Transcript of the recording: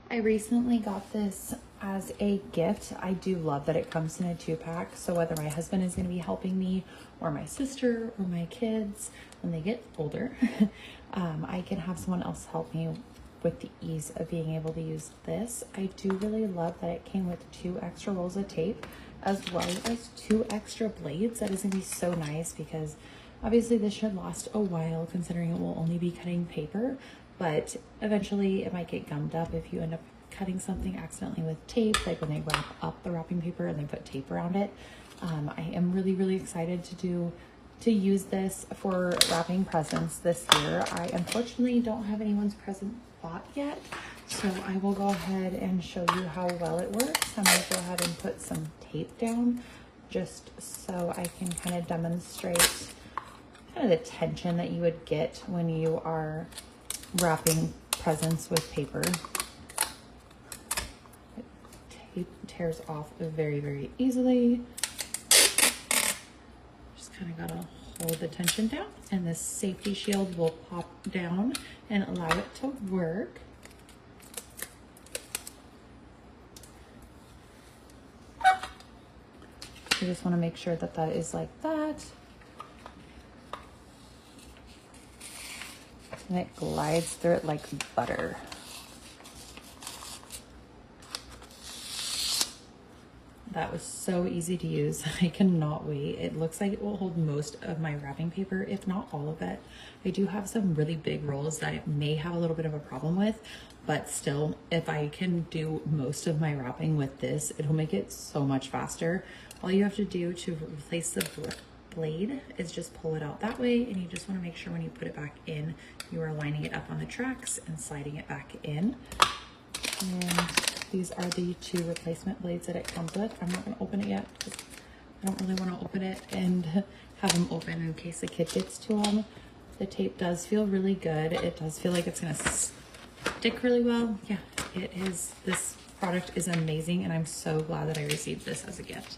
I recently got this as a gift. I do love that it comes in a 2-pack. So whether my husband is going to be helping me or my sister or my kids when they get older, I can have someone else help me with the ease of being able to use this. I do really love that it came with 2 extra rolls of tape as well as 2 extra blades. That is going to be so nice because obviously this should last a while considering it will only be cutting paper, but eventually it might get gummed up if you end up cutting something accidentally with tape, like when they wrap up the wrapping paper and they put tape around it. I am really excited to use this for wrapping presents this year. I unfortunately don't have anyone's present bought yet, so I will go ahead and show you how well it works. I'm gonna go ahead and put some tape down just so I can kind of demonstrate kind of the tension that you would get when you are wrapping presents with paper. Tape tears off very easily. Just kind of gotta hold the tension down, and this safety shield will pop down and allow it to work. You just want to make sure that that is like that. And it glides through it like butter. That was so easy to use. I cannot wait. It looks like it will hold most of my wrapping paper, if not all of it. I do have some really big rolls that I may have a little bit of a problem with, but still, if I can do most of my wrapping with this, it'll make it so much faster. All you have to do to replace the blade is just pull it out that way, and you just want to make sure when you put it back in, you are lining it up on the tracks and sliding it back in. And these are the 2 replacement blades that it comes with. I'm not going to open it yet because I don't really want to open it and have them open in case the kid gets to them. The tape does feel really good. It does feel like it's going to stick really well. Yeah, it is. This product is amazing, and I'm so glad that I received this as a gift.